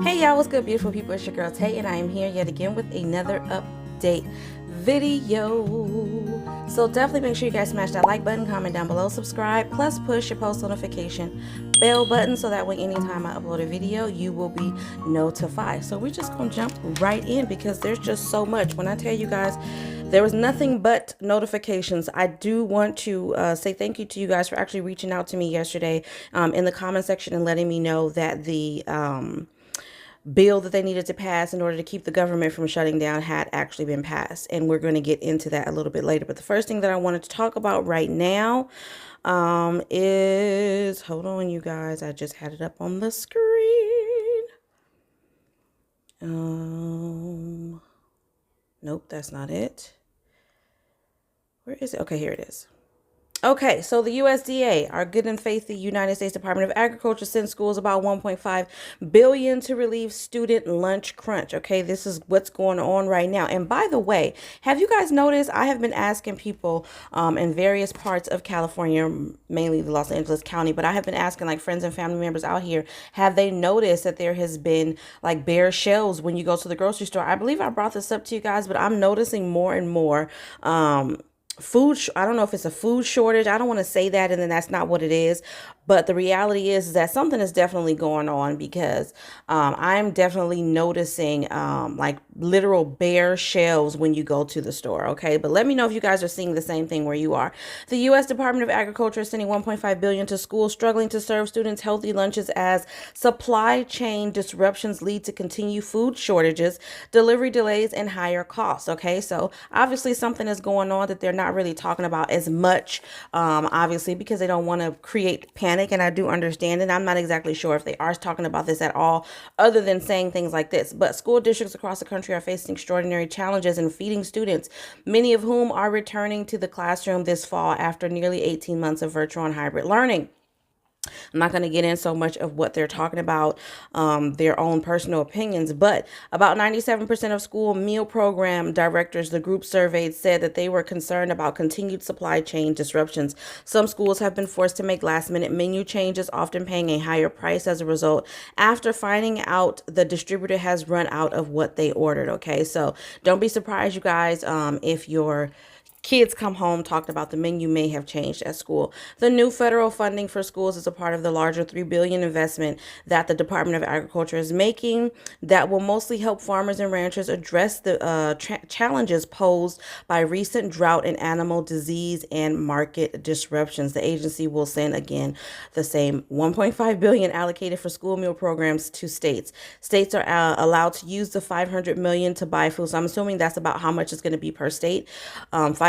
Hey y'all, what's good, beautiful people? It's your girl Tay, and I am here yet again with another update video. So definitely make sure you guys smash that like button, comment down below, subscribe, plus push your post notification bell button so that way anytime I upload a video, you will be notified. So we're just gonna jump right in because there's just so much. When I tell you guys, there was nothing but notifications. I do want to say thank you to you guys for actually reaching out to me yesterday in the comment section and letting me know that the bill that they needed to pass in order to keep the government from shutting down had actually been passed. And we're going to get into that a little bit later. But the first thing that I wanted to talk about right now is, hold on, you guys, I just had it up on the screen. Nope, that's not it. Where is it? Okay, here it is. Okay, so the USDA, our good and faithful United States Department of Agriculture, sends schools about 1.5 billion to relieve student lunch crunch. Okay, this is what's going on right now. And by the way, have you guys noticed? I have been asking people in various parts of California, mainly the Los Angeles County, but I have been asking like friends and family members out here, have they noticed that there has been like bare shelves when you go to the grocery store? I believe I brought this up to you guys, but I'm noticing more and more I don't know if it's a food shortage. I don't want to say that and then that's not what it is. But the reality is that something is definitely going on because I'm definitely noticing like literal bare shelves when you go to the store. Okay, but let me know if you guys are seeing the same thing where you are. The U.S. Department of Agriculture is sending 1.5 billion to schools struggling to serve students healthy lunches as supply chain disruptions lead to continued food shortages, delivery delays, and higher costs. Okay, so obviously something is going on that they're not really talking about as much, obviously because they don't want to create panic. And I do understand it. I'm not exactly sure if they are talking about this at all, other than saying things like this. But school districts across the country are facing extraordinary challenges in feeding students, many of whom are returning to the classroom this fall after nearly 18 months of virtual and hybrid learning. I'm not going to get in so much of what they're talking about, their own personal opinions, but about 97% of school meal program directors the group surveyed said that they were concerned about continued supply chain disruptions. Some schools have been forced to make last minute menu changes, often paying a higher price as a result after finding out the distributor has run out of what they ordered. Okay, so don't be surprised, you guys, if your kids come home talked about the menu may have changed at school. The new federal funding for schools is a part of the larger $3 billion investment that the Department of Agriculture is making that will mostly help farmers and ranchers address the challenges posed by recent drought and animal disease and market disruptions. The agency will send again the same 1.5 billion allocated for school meal programs to states. States are allowed to use the 500 million to buy food. So I'm assuming that's about how much it's going to be per state.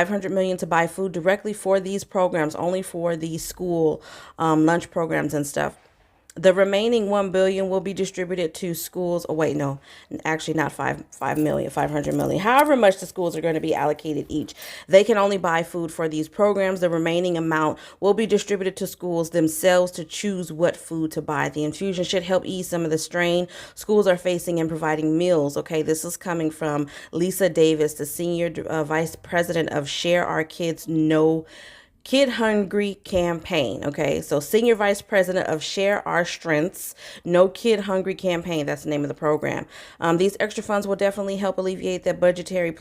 500 million to buy food directly for these programs, only for the school lunch programs and stuff. The remaining 1 billion will be distributed to schools. Oh, wait, no, actually not 5 million, 500 million. However much the schools are going to be allocated each. They can only buy food for these programs. The remaining amount will be distributed to schools themselves to choose what food to buy. The infusion should help ease some of the strain schools are facing in providing meals. Okay, this is coming from Lisa Davis, the senior vice president of Share Our Kids No Kid Hungry campaign. Okay, so senior vice president of Share Our Strengths No Kid Hungry campaign. That's the name of the program. These extra funds will definitely help alleviate that budgetary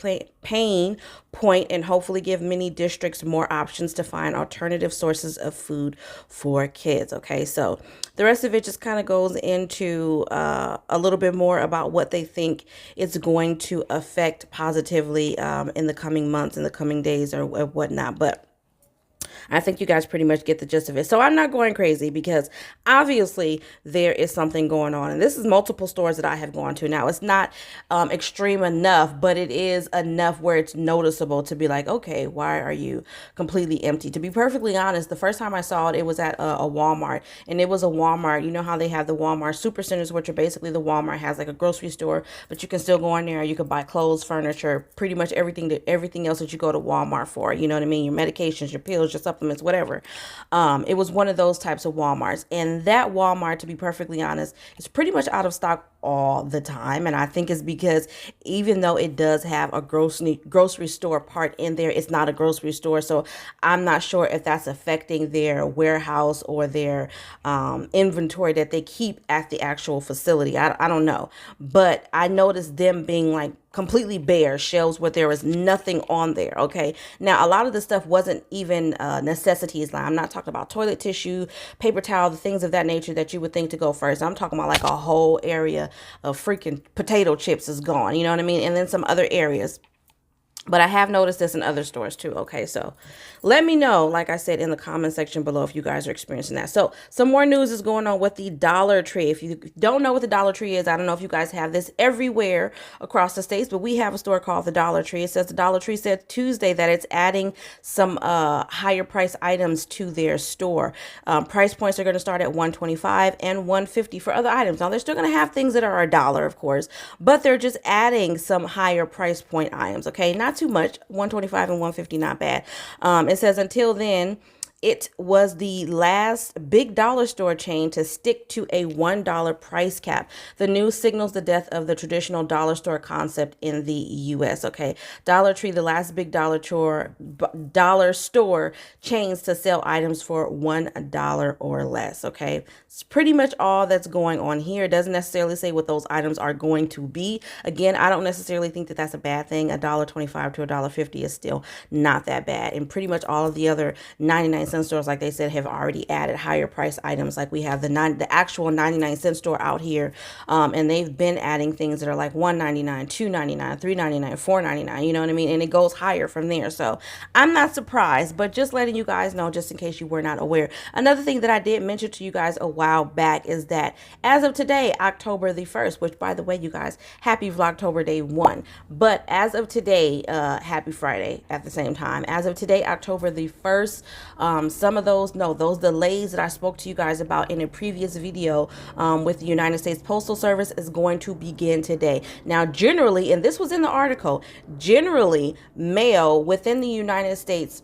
pain point and hopefully give many districts more options to find alternative sources of food for kids. Okay, so the rest of it just kind of goes into a little bit more about what they think it's going to affect positively in the coming months, in the coming days, or whatnot. But I think you guys pretty much get the gist of it. So I'm not going crazy because obviously there is something going on. And this is multiple stores that I have gone to. Now, it's not extreme enough, but it is enough where it's noticeable to be like, okay, why are you completely empty? To be perfectly honest, the first time I saw it, it was at a Walmart. And it was a Walmart. You know how they have the Walmart supercenters, which are basically the Walmart has like a grocery store, but you can still go in there. You can buy clothes, furniture, pretty much everything else that you go to Walmart for. You know what I mean? Your medications, your pills, your supplements, supplements, whatever. It was one of those types of Walmarts. And that Walmart, to be perfectly honest, is pretty much out of stock all the time. And I think it's because even though it does have a grocery store part in there, it's not a grocery store. So I'm not sure if that's affecting their warehouse or their inventory that they keep at the actual facility. I don't know. But I noticed them being like completely bare shelves where there was nothing on there. Okay. Now, a lot of the stuff wasn't even necessities. Like, I'm not talking about toilet tissue, paper towel, the things of that nature that you would think to go first. I'm talking about like a whole area of freaking potato chips is gone. You know what I mean? And then some other areas. But I have noticed this in other stores too. Okay, so let me know, like I said, in the comment section below if you guys are experiencing that. So some more news is going on with the Dollar Tree. If you don't know what the Dollar Tree is, I don't know if you guys have this everywhere across the states, but we have a store called the Dollar Tree. It says the Dollar Tree said Tuesday that it's adding some higher price items to their store. Price points are going to start at $125 and $150 for other items. Now, they're still going to have things that are $1, of course, but they're just adding some higher price point items. Okay, not too much. $125 and $150, not bad. It says until then, it was the last big dollar store chain to stick to a $1 price cap. The news signals the death of the traditional dollar store concept in the U.S. Okay, Dollar Tree, the last big dollar store chains to sell items for $1 or less. Okay, it's pretty much all that's going on here. It doesn't necessarily say what those items are going to be. Again, I don't necessarily think that that's a bad thing. $1.25 to $1.50 is still not that bad, and pretty much all of the other 99-cent stores, like they said, have already added higher price items. Like we have the actual 99-cent store out here, and they've been adding things that are like $1.99, $2.99, $3.99, $4.99. You know what I mean? And it goes higher from there. So I'm not surprised, but just letting you guys know, just in case you were not aware. Another thing that I did mention to you guys a while back is that as of today, October the 1st, which by the way, you guys, happy Vlogtober Day 1. But as of today, happy Friday at the same time. As of today, October the 1st, some of those delays that I spoke to you guys about in a previous video with the United States Postal Service is going to begin today. Now, generally, and this was in the article, generally mail within the United States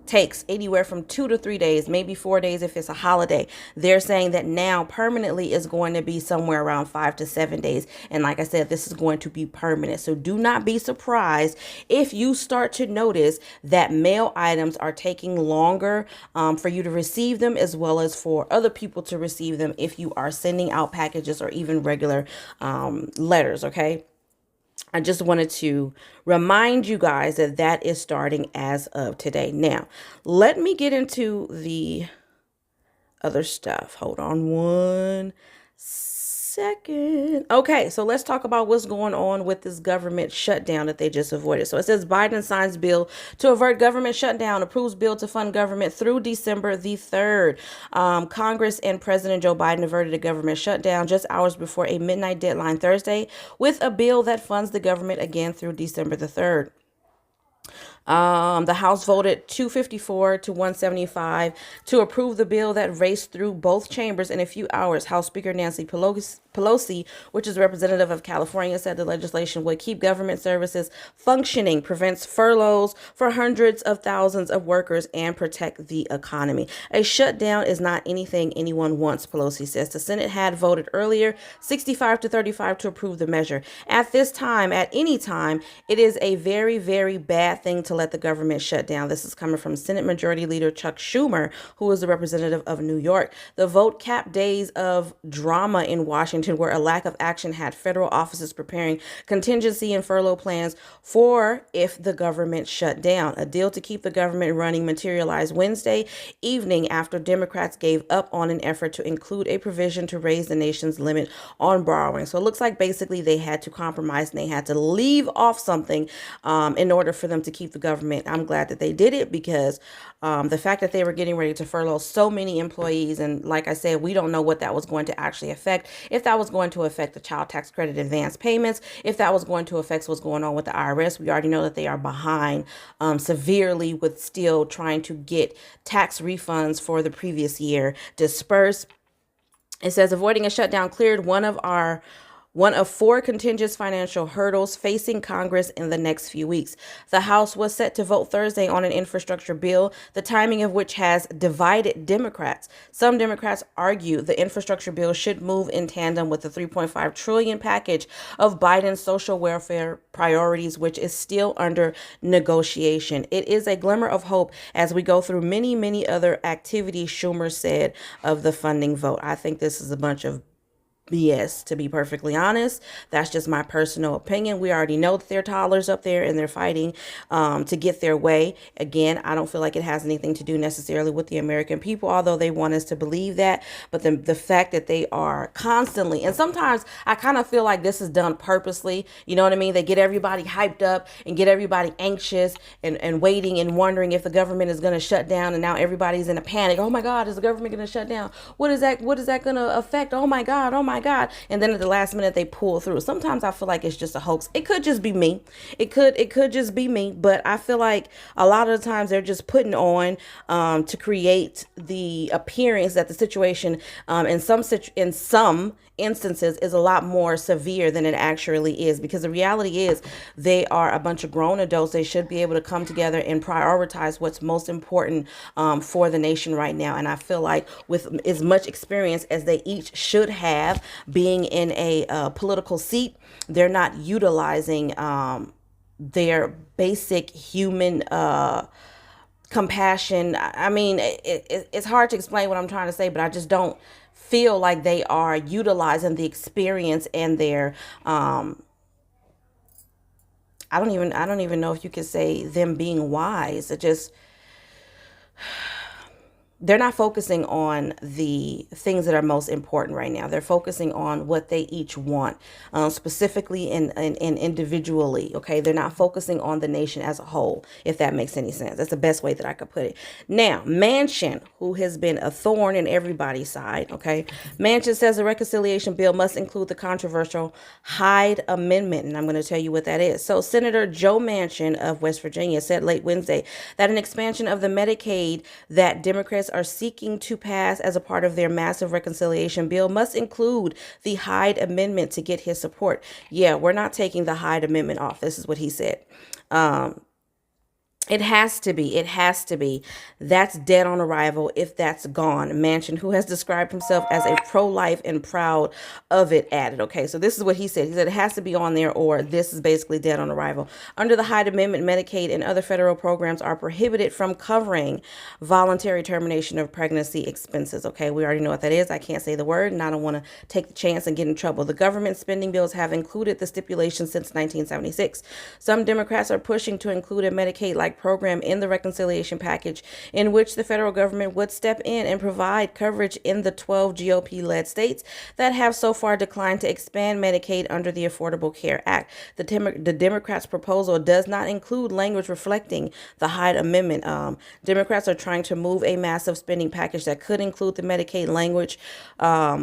takes anywhere from 2 to 3 days, maybe 4 days if it's a holiday. They're saying that now permanently is going to be somewhere around 5 to 7 days. And like I said, this is going to be permanent. So do not be surprised if you start to notice that mail items are taking longer for you to receive them, as well as for other people to receive them if you are sending out packages or even regular letters. Okay. I just wanted to remind you guys that that is starting as of today. Now, let me get into the other stuff. Hold on one second. Okay, so let's talk about what's going on with this government shutdown that they just avoided. So it says Biden signs bill to avert government shutdown, approves bill to fund government through December the 3rd. Congress and President Joe Biden averted a government shutdown just hours before a midnight deadline Thursday with a bill that funds the government again through December the 3rd. The House voted 254 to 175 to approve the bill that raced through both chambers in a few hours. House Speaker Nancy Pelosi, which is representative of California, said the legislation would keep government services functioning, prevents furloughs for hundreds of thousands of workers, and protect the economy. A shutdown is not anything anyone wants, Pelosi says. The Senate had voted earlier 65 to 35 to approve the measure. At this time, at any time, it is a very, very bad thing to let the government shut down. This is coming from Senate Majority Leader Chuck Schumer, who is the representative of New York. The vote capped days of drama in Washington, where a lack of action had federal offices preparing contingency and furlough plans for if the government shut down. A deal to keep the government running materialized Wednesday evening after Democrats gave up on an effort to include a provision to raise the nation's limit on borrowing. So it looks like basically they had to compromise and they had to leave off something in order for them to keep the government. I'm glad that they did it, because the fact that they were getting ready to furlough so many employees, and like I said, we don't know what that was going to actually affect. If that was going to affect the child tax credit advance payments, if that was going to affect what's going on with the IRS. We already know that they are behind severely with still trying to get tax refunds for the previous year dispersed. It says avoiding a shutdown cleared one of our one of four contentious financial hurdles facing Congress in the next few weeks. The House was set to vote Thursday on an infrastructure bill, the timing of which has divided Democrats. Some Democrats argue the infrastructure bill should move in tandem with the $3.5 trillion package of Biden's social welfare priorities, which is still under negotiation. It is a glimmer of hope as we go through many, many other activities, Schumer said of the funding vote. I think this is a bunch of BS, to be perfectly honest. That's just my personal opinion. We already know that there are toddlers up there and they're fighting to get their way. Again, I don't feel like it has anything to do necessarily with the American people, although they want us to believe that. But the fact that they are constantly, and sometimes I kind of feel like this is done purposely. You know what I mean? They get everybody hyped up and get everybody anxious and waiting and wondering if the government is going to shut down. And now everybody's in a panic. Oh my God, is the government going to shut down? What is that going to affect? Oh my God. Oh my God. And then at the last minute they pull through. Sometimes I feel like it's just a hoax. It could just be me. It could just be me, but I feel like a lot of the times they're just putting on to create the appearance that the situation in some instances is a lot more severe than it actually is, because the reality is they are a bunch of grown adults. They should be able to come together and prioritize what's most important for the nation right now. And I feel like with as much experience as they each should have being in a political seat, they're not utilizing their basic human compassion. I mean, it's hard to explain what I'm trying to say, but I just don't feel like they are utilizing the experience and their I don't even know if you could say them being wise. It just, they're not focusing on the things that are most important right now. They're focusing on what they each want, specifically and individually. Okay, they're not focusing on the nation as a whole, if that makes any sense. That's the best way that I could put it. Now, Manchin, who has been a thorn in everybody's side. Okay, Manchin says the reconciliation bill must include the controversial Hyde Amendment, and I'm going to tell you what that is. So, Senator Joe Manchin of West Virginia said late Wednesday that an expansion of the Medicaid that Democrats are seeking to pass as a part of their massive reconciliation bill must include the Hyde Amendment to get his support. Yeah, we're not taking the Hyde Amendment off. This is what he said. It has to be. It has to be. That's dead on arrival if that's gone. Manchin, who has described himself as a pro-life and proud of it, added. Okay, so this is what he said. He said it has to be on there or this is basically dead on arrival. Under the Hyde Amendment, Medicaid and other federal programs are prohibited from covering voluntary termination of pregnancy expenses. Okay, we already know what that is. I can't say the word and I don't want to take the chance and get in trouble. The government spending bills have included the stipulation since 1976. Some Democrats are pushing to include a Medicaid-like program in the reconciliation package in which the federal government would step in and provide coverage in the 12 GOP-led states that have so far declined to expand Medicaid under the Affordable Care Act. The Democrats' proposal does not include language reflecting the Hyde Amendment. Democrats are trying to move a massive spending package that could include the Medicaid language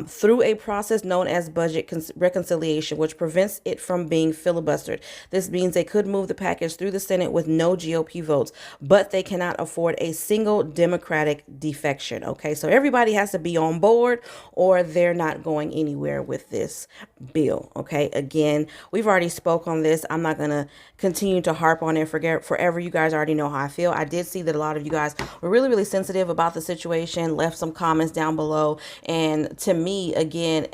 through a process known as budget reconciliation, which prevents it from being filibustered. This means they could move the package through the Senate with no GOP votes, but they cannot afford a single Democratic defection. Okay, so everybody has to be on board or they're not going anywhere with this bill. Okay, again, we've already spoke on this. I'm not going to continue to harp on it forever. You guys already know how I feel. I did see that a lot of you guys were really, really sensitive about the situation, left some comments down below. And to me, again,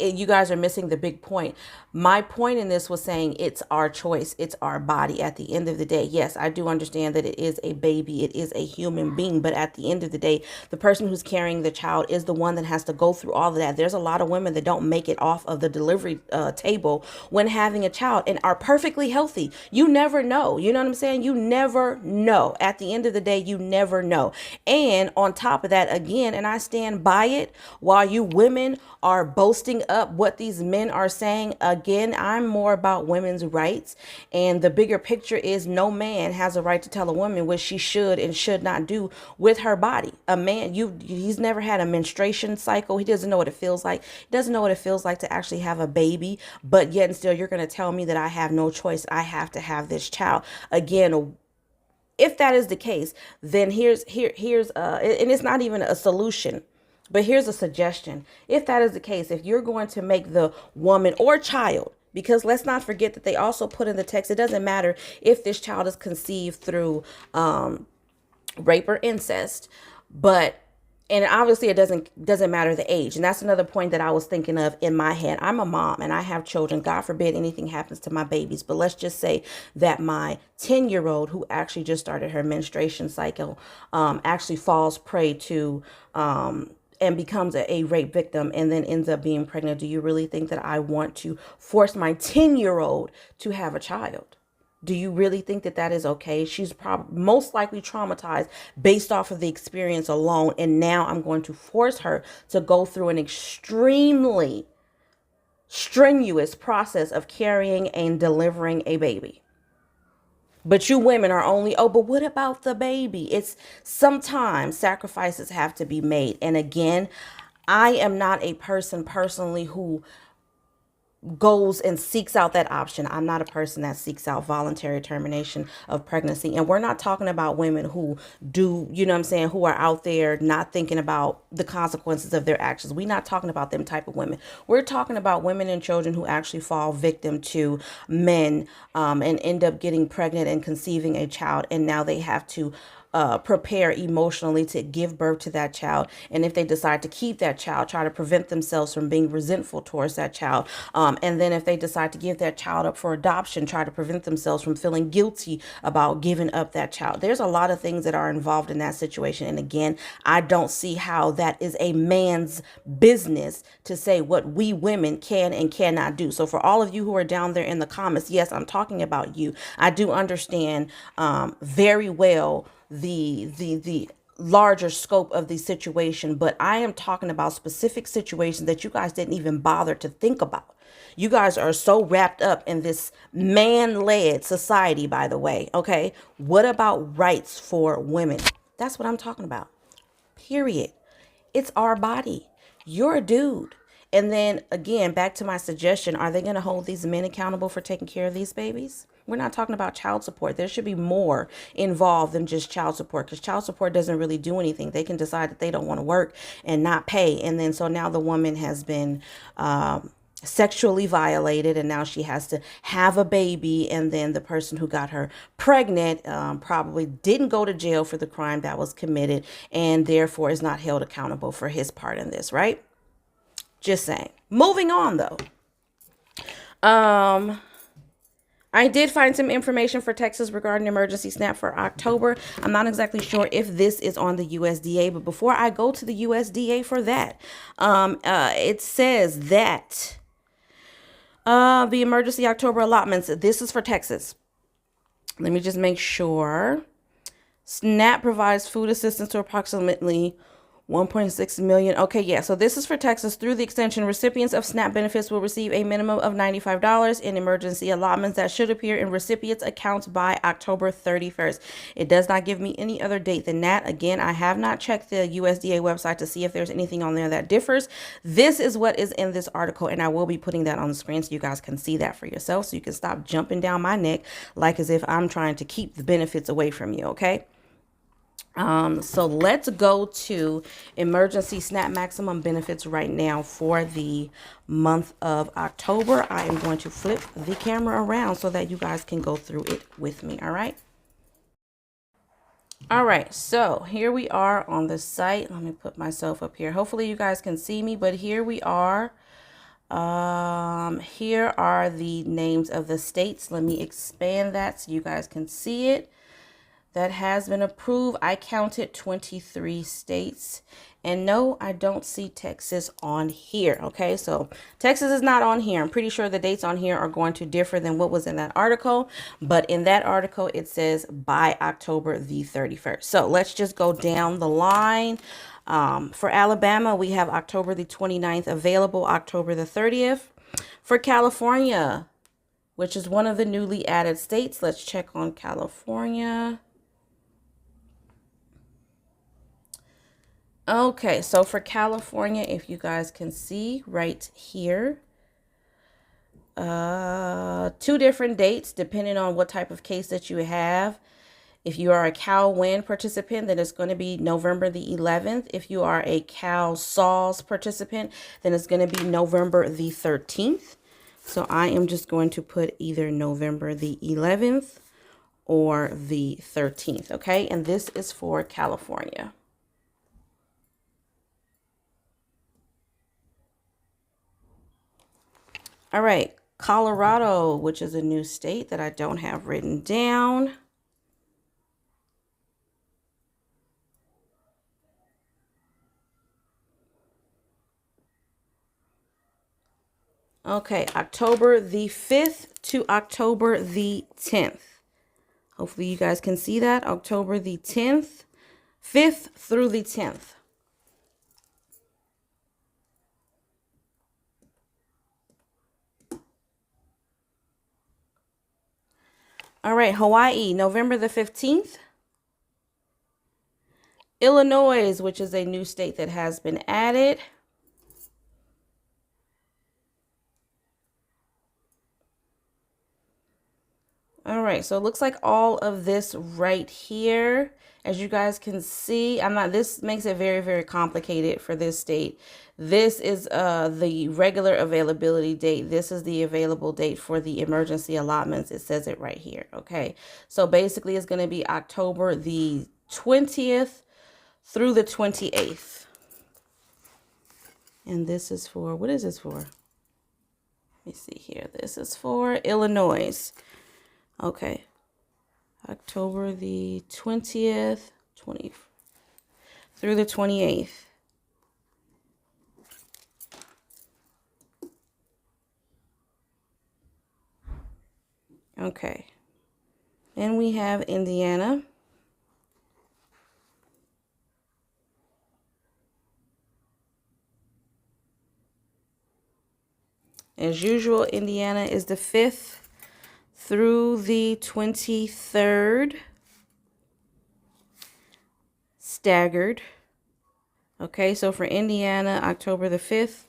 you guys are missing the big point. My point in this was saying it's our choice. It's our body at the end of the day. Yes, I do understand that it is a baby. It is a human being. But at the end of the day, the person who's carrying the child is the one that has to go through all of that. There's a lot of women that don't make it off of the delivery table when having a child and are perfectly healthy. You never know. You know what I'm saying? You never know. At the end of the day, you never know. And on top of that, again, and I stand by it, while you women are boasting up what these men are saying, again, I'm more about women's rights. And the bigger picture is no man has a right to tell a woman what she should and should not do with her body. A man, he's never had a menstruation cycle. He doesn't know what it feels like. He doesn't know what it feels like to actually have a baby. But yet and still, you're going to tell me that I have no choice. I have to have this child. Again, if that is the case, then here's and it's not even a solution. But here's a suggestion. If that is the case, if you're going to make the woman or child, because let's not forget that they also put in the text, it doesn't matter if this child is conceived through rape or incest, but and obviously it doesn't matter the age. And that's another point that I was thinking of in my head. I'm a mom and I have children. God forbid anything happens to my babies. But let's just say that my 10-year-old, who actually just started her menstruation cycle, actually falls prey to and becomes a rape victim and then ends up being pregnant. Do you really think that I want to force my 10-year-old to have a child? Do you really think that that is okay? She's probably most likely traumatized based off of the experience alone. And now I'm going to force her to go through an extremely strenuous process of carrying and delivering a baby. But you women are only, oh, but what about the baby? It's sometimes sacrifices have to be made. And again, I am not a person personally who goes and seeks out that option. I'm not a person that seeks out voluntary termination of pregnancy. And we're not talking about women who do, you know what I'm saying, who are out there not thinking about the consequences of their actions. We're not talking about them type of women. We're talking about women and children who actually fall victim to men and end up getting pregnant and conceiving a child. And now they have to prepare emotionally to give birth to that child. And if they decide to keep that child, try to prevent themselves from being resentful towards that child. And then if they decide to give that child up for adoption, try to prevent themselves from feeling guilty about giving up that child. There's a lot of things that are involved in that situation. And again, I don't see how that is a man's business to say what we women can and cannot do. So for all of you who are down there in the comments, yes, I'm talking about you. I do understand very well the larger scope of the situation, but I am talking about specific situations that you guys didn't even bother to think about. You guys are so wrapped up in this man-led society, by the way. Okay, what about rights for women? That's what I'm talking about, period. It's our body. You're a dude. And then again, back to my suggestion, are they going to hold these men accountable for taking care of these babies? We're not talking about child support. There should be more involved than just child support, because child support doesn't really do anything. They can decide that they don't want to work and not pay. And then so now the woman has been sexually violated, and now she has to have a baby. And then the person who got her pregnant probably didn't go to jail for the crime that was committed, and therefore is not held accountable for his part in this, right? Just saying. Moving on though. I did find some information for Texas regarding emergency SNAP for October. I'm not exactly sure if this is on the USDA, but before I go to the USDA for that, it says that the emergency October allotments, this is for Texas. Let me just make sure. SNAP provides food assistance to approximately 1.6 million. Okay, yeah. So this is for Texas. Through the extension, recipients of SNAP benefits will receive a minimum of $95 in emergency allotments that should appear in recipients' accounts by October 31st. It does not give me any other date than that. Again, I have not checked the USDA website to see if there's anything on there that differs. This is what is in this article, and I will be putting that on the screen so you guys can see that for yourself, so you can stop jumping down my neck like as if I'm trying to keep the benefits away from you, okay? So let's go to emergency SNAP maximum benefits right now for the month of October. I am going to flip the camera around so that you guys can go through it with me. All right. All right. So here we are on the site. Let me put myself up here. Hopefully you guys can see me, but here we are. Here are the names of the states. Let me expand that so you guys can see it. That has been approved. I counted 23 states. And no, I don't see Texas on here. Okay, so Texas is not on here. I'm pretty sure the dates on here are going to differ than what was in that article. But in that article, it says by October the 31st. So let's just go down the line. For Alabama, we have October the 29th available, October the 30th. For California, which is one of the newly added states, let's check on California. Okay, so for California, if you guys can see right here, 2 different dates depending on what type of case that you have. If you are a CalWIN participant, then it's going to be November the 11th. If you are a CalSAWS participant, then it's going to be November the 13th. So I am just going to put either November the 11th or the 13th, okay? And this is for California. All right, Colorado, which is a new state that I don't have written down. Okay, October the 5th to October the 10th. Hopefully you guys can see that. October the 10th, 5th through the 10th. All right, Hawaii, November the 15th. Illinois, which is a new state that has been added. All right, so it looks like all of this right here, as you guys can see, this makes it very, very complicated for this state. This is the regular availability date. This is the available date for the emergency allotments. It says it right here, okay? So basically it's gonna be October the 20th through the 28th. And this is for, what is this for? Let me see here. This is for Illinois. Okay, October the 20th, through the 28th. Okay, and we have Indiana. As usual, Indiana is the 5th through the 23rd, staggered. Okay, so for Indiana, October the 5th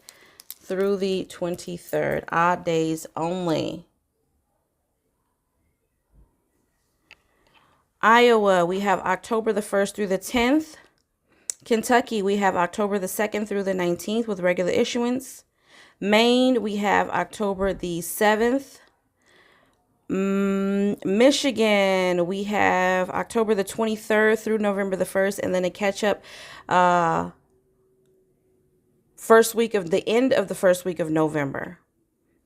through the 23rd, odd days only. Iowa, we have October the 1st through the 10th. Kentucky, we have October the 2nd through the 19th with regular issuance. Maine, we have October the 7th. Michigan, we have October the 23rd through November the 1st, and then a catch-up the end of the first week of November.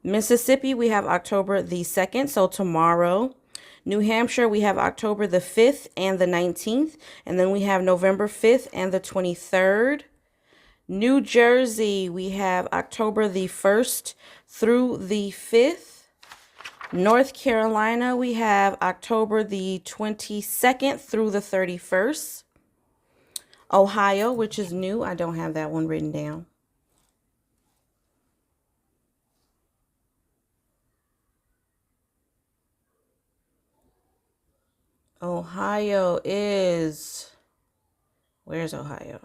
Mississippi, we have October the 2nd, so tomorrow. New Hampshire, we have October the 5th and the 19th, and then we have November 5th and the 23rd. New Jersey, we have October the 1st through the 5th. North Carolina, we have October the 22nd through the 31st. Ohio, which is new. I don't have that one written down. Ohio is, where's Ohio?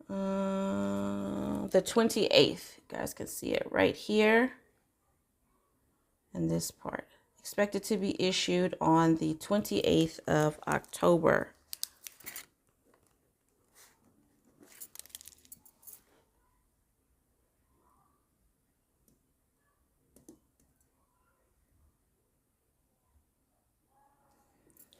The 28th. You guys can see it right here. And this part, expected to be issued on the 28th of October.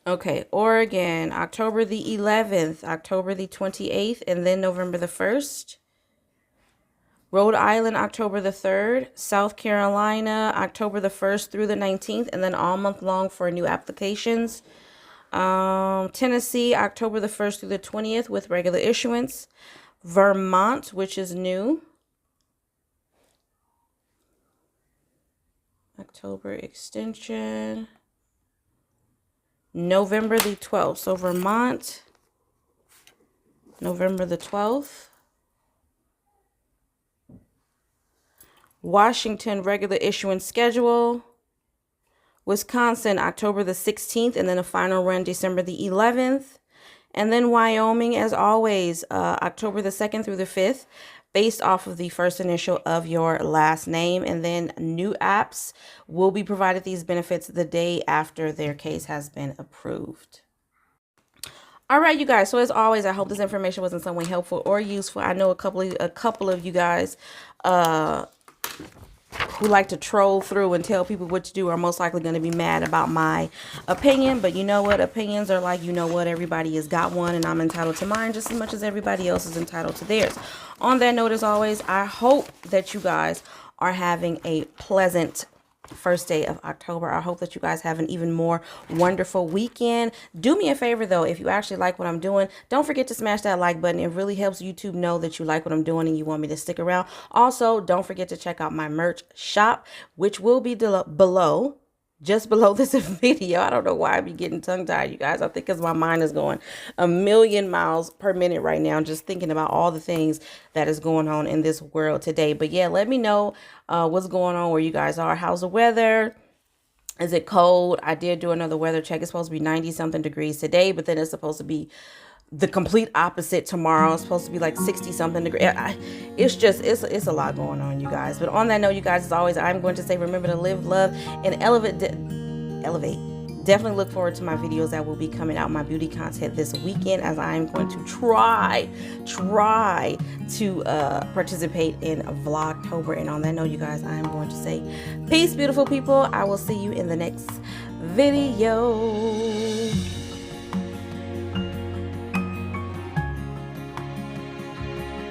Okay, Oregon, October the 11th, October the 28th, and then November the 1st. Rhode Island, October the 3rd. South Carolina, October the 1st through the 19th, and then all month long for new applications. Tennessee, October the 1st through the 20th with regular issuance. Vermont, which is new. October extension. November the 12th. So Vermont, November the 12th. Washington, regular issuance schedule. Wisconsin, October the 16th, and then a final run December the 11th. And then Wyoming, as always, October the 2nd through the 5th. based off of the first initial of your last name. And then new apps will be provided these benefits the day after their case has been approved. All right, you guys. So as always, I hope this information was in some way helpful or useful. I know a couple of you guys who like to troll through and tell people what to do are most likely going to be mad about my opinion. But you know what? Opinions are like, you know what? Everybody has got one, and I'm entitled to mine just as much as everybody else is entitled to theirs. On that note, as always, I hope that you guys are having a pleasant first day of October. I hope that you guys have an even more wonderful weekend. Do me a favor though, if you actually like what I'm doing, don't forget to smash that like button. It really helps YouTube know that you like what I'm doing and you want me to stick around. Also, don't forget to check out my merch shop, which will be below, just below this video. I don't know why I be getting tongue tied, you guys. I think because my mind is going a million miles per minute right now, just thinking about all the things that is going on in this world today. But yeah, let me know what's going on where you guys are. How's the weather? Is it cold? I did do another weather check. It's supposed to be 90 something degrees today, but then it's supposed to be the complete opposite tomorrow. It's supposed to be like 60 something degrees. It's a lot going on, you guys. But on that note, you guys, as always, I'm going to say, remember to live, love, and elevate. Definitely look forward to my videos that will be coming out, my beauty content this weekend, as I'm going to try to participate in Vlogtober. And on that note, you guys, I'm going to say peace, beautiful people. I will see you in the next video.